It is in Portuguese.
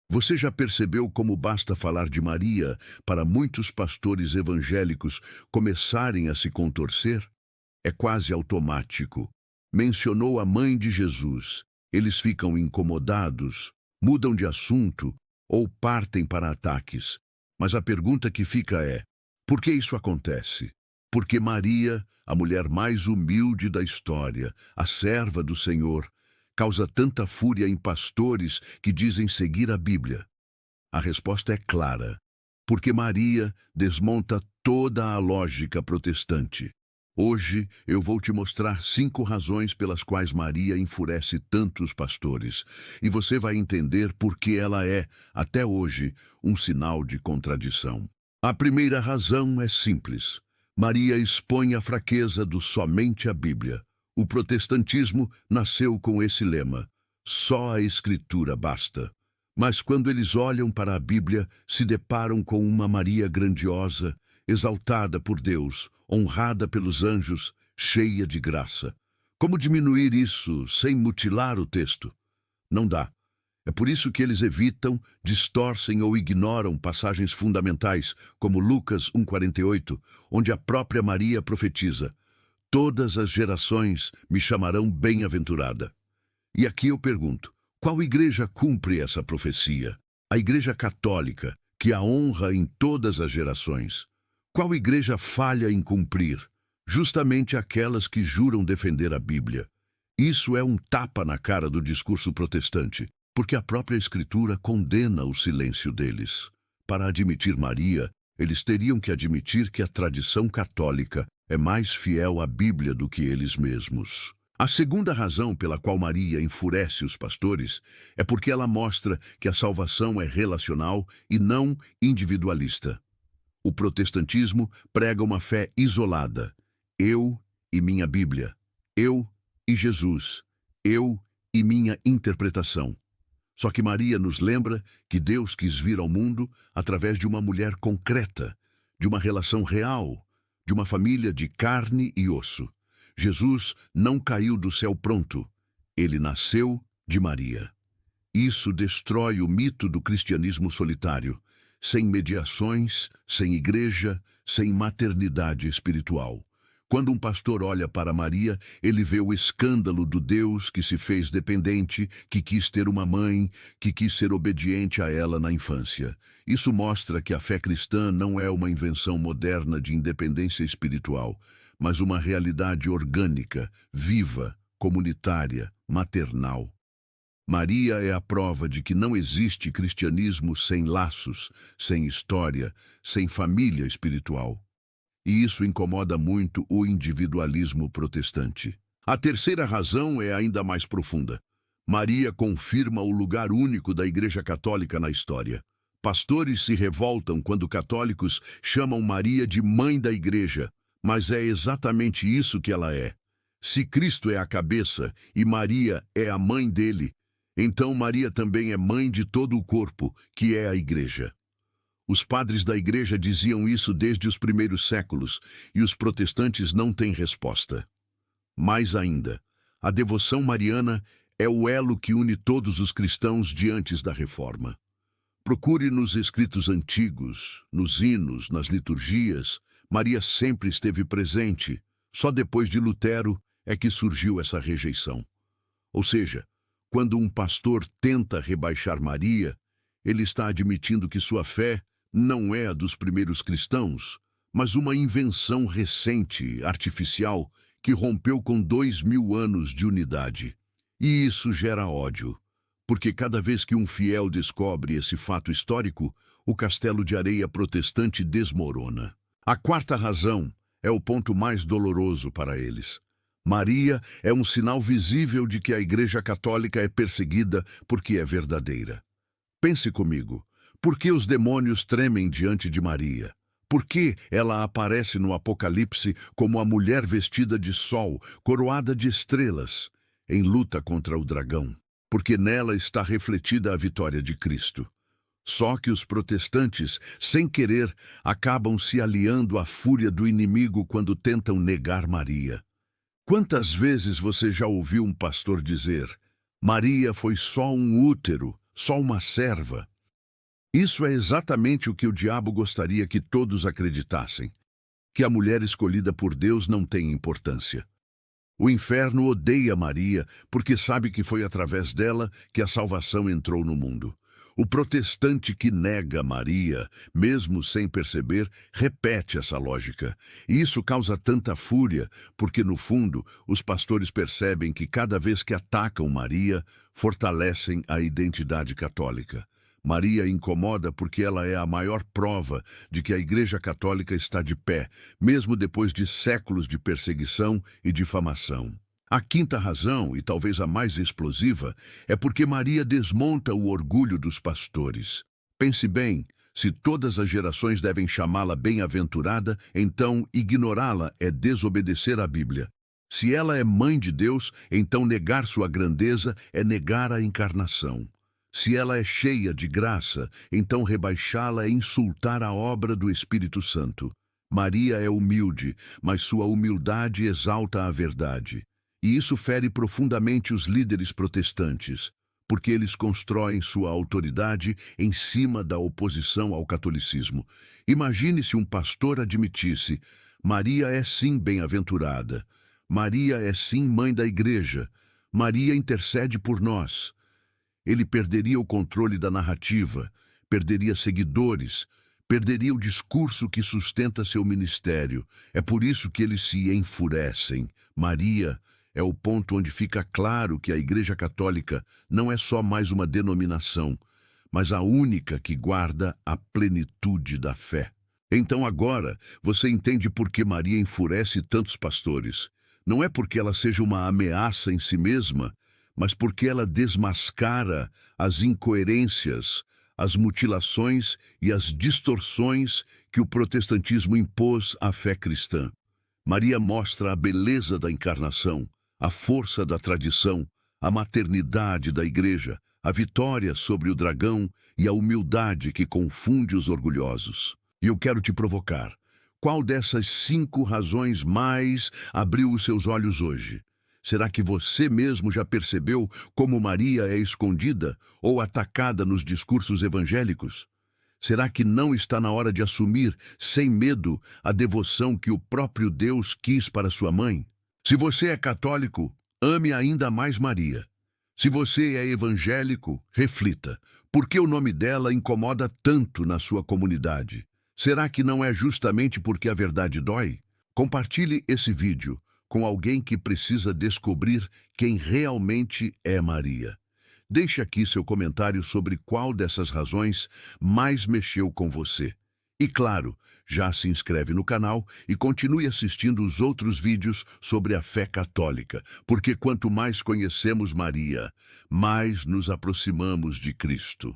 Você já percebeu como basta falar de Maria para muitos pastores evangélicos começarem a se contorcer? É quase automático. Mencionou a mãe de Jesus. Eles ficam incomodados, mudam de assunto ou partem para ataques. Mas a pergunta que fica é: por que isso acontece? Porque Maria, a mulher mais humilde da história, a serva do Senhor, causa tanta fúria em pastores que dizem seguir a Bíblia? A resposta é clara: porque Maria desmonta toda a lógica protestante. Hoje eu vou te mostrar 5 razões pelas quais Maria enfurece tantos pastores, e você vai entender por que ela é, até hoje, um sinal de contradição. A primeira razão é simples. Maria expõe a fraqueza do somente a Bíblia. O protestantismo nasceu com esse lema: só a Escritura basta. Mas quando eles olham para a Bíblia, se deparam com uma Maria grandiosa, exaltada por Deus, honrada pelos anjos, cheia de graça. Como diminuir isso sem mutilar o texto? Não dá. É por isso que eles evitam, distorcem ou ignoram passagens fundamentais, como Lucas 1,48, onde a própria Maria profetiza: todas as gerações me chamarão bem-aventurada. E aqui eu pergunto: qual igreja cumpre essa profecia? A Igreja Católica, que a honra em todas as gerações. Qual igreja falha em cumprir? Justamente aquelas que juram defender a Bíblia. Isso é um tapa na cara do discurso protestante, porque a própria Escritura condena o silêncio deles. Para admitir Maria, eles teriam que admitir que a tradição católica é mais fiel à Bíblia do que eles mesmos. A segunda razão pela qual Maria enfurece os pastores é porque ela mostra que a salvação é relacional e não individualista. O protestantismo prega uma fé isolada. Eu e minha Bíblia. Eu e Jesus. Eu e minha interpretação. Só que Maria nos lembra que Deus quis vir ao mundo através de uma mulher concreta, de uma relação real, de uma família de carne e osso. Jesus não caiu do céu pronto. Ele nasceu de Maria. Isso destrói o mito do cristianismo solitário, sem mediações, sem igreja, sem maternidade espiritual. Quando um pastor olha para Maria, ele vê o escândalo do Deus que se fez dependente, que quis ter uma mãe, que quis ser obediente a ela na infância. Isso mostra que a fé cristã não é uma invenção moderna de independência espiritual, mas uma realidade orgânica, viva, comunitária, maternal. Maria é a prova de que não existe cristianismo sem laços, sem história, sem família espiritual. E isso incomoda muito o individualismo protestante. A terceira razão é ainda mais profunda. Maria confirma o lugar único da Igreja Católica na história. Pastores se revoltam quando católicos chamam Maria de mãe da Igreja, mas é exatamente isso que ela é. Se Cristo é a cabeça e Maria é a mãe dele, então Maria também é mãe de todo o corpo, que é a Igreja. Os padres da Igreja diziam isso desde os primeiros séculos, e os protestantes não têm resposta. Mais ainda, a devoção mariana é o elo que une todos os cristãos de antes da Reforma. Procure nos escritos antigos, nos hinos, nas liturgias, Maria sempre esteve presente. Só depois de Lutero é que surgiu essa rejeição. Ou seja, quando um pastor tenta rebaixar Maria, ele está admitindo que sua fé não é a dos primeiros cristãos, mas uma invenção recente, artificial, que rompeu com 2000 anos de unidade. E isso gera ódio, porque cada vez que um fiel descobre esse fato histórico, o castelo de areia protestante desmorona. A quarta razão é o ponto mais doloroso para eles. Maria é um sinal visível de que a Igreja Católica é perseguida porque é verdadeira. Pense comigo, por que os demônios tremem diante de Maria? Por que ela aparece no Apocalipse como a mulher vestida de sol, coroada de estrelas, em luta contra o dragão? Porque nela está refletida a vitória de Cristo. Só que os protestantes, sem querer, acabam se aliando à fúria do inimigo quando tentam negar Maria. Quantas vezes você já ouviu um pastor dizer: Maria foi só um útero, só uma serva? Isso é exatamente o que o diabo gostaria que todos acreditassem, que a mulher escolhida por Deus não tem importância. O inferno odeia Maria porque sabe que foi através dela que a salvação entrou no mundo. O protestante que nega Maria, mesmo sem perceber, repete essa lógica. E isso causa tanta fúria, porque, no fundo, os pastores percebem que cada vez que atacam Maria, fortalecem a identidade católica. Maria incomoda porque ela é a maior prova de que a Igreja Católica está de pé, mesmo depois de séculos de perseguição e difamação. A quinta razão, e talvez a mais explosiva, é porque Maria desmonta o orgulho dos pastores. Pense bem, se todas as gerações devem chamá-la bem-aventurada, então ignorá-la é desobedecer à Bíblia. Se ela é mãe de Deus, então negar sua grandeza é negar a encarnação. Se ela é cheia de graça, então rebaixá-la é insultar a obra do Espírito Santo. Maria é humilde, mas sua humildade exalta a verdade. E isso fere profundamente os líderes protestantes, porque eles constroem sua autoridade em cima da oposição ao catolicismo. Imagine se um pastor admitisse: Maria é sim bem-aventurada, Maria é sim mãe da Igreja, Maria intercede por nós. Ele perderia o controle da narrativa, perderia seguidores, perderia o discurso que sustenta seu ministério. É por isso que eles se enfurecem. Maria é o ponto onde fica claro que a Igreja Católica não é só mais uma denominação, mas a única que guarda a plenitude da fé. Então agora você entende por que Maria enfurece tantos pastores. Não é porque ela seja uma ameaça em si mesma, mas porque ela desmascara as incoerências, as mutilações e as distorções que o protestantismo impôs à fé cristã. Maria mostra a beleza da encarnação, a força da tradição, a maternidade da Igreja, a vitória sobre o dragão e a humildade que confunde os orgulhosos. E eu quero te provocar. Qual dessas 5 razões mais abriu os seus olhos hoje? Será que você mesmo já percebeu como Maria é escondida ou atacada nos discursos evangélicos? Será que não está na hora de assumir, sem medo, a devoção que o próprio Deus quis para sua mãe? Se você é católico, ame ainda mais Maria. Se você é evangélico, reflita. Por que o nome dela incomoda tanto na sua comunidade? Será que não é justamente porque a verdade dói? Compartilhe esse vídeo com alguém que precisa descobrir quem realmente é Maria. Deixe aqui seu comentário sobre qual dessas razões mais mexeu com você. E claro, já se inscreve no canal e continue assistindo os outros vídeos sobre a fé católica, porque quanto mais conhecemos Maria, mais nos aproximamos de Cristo.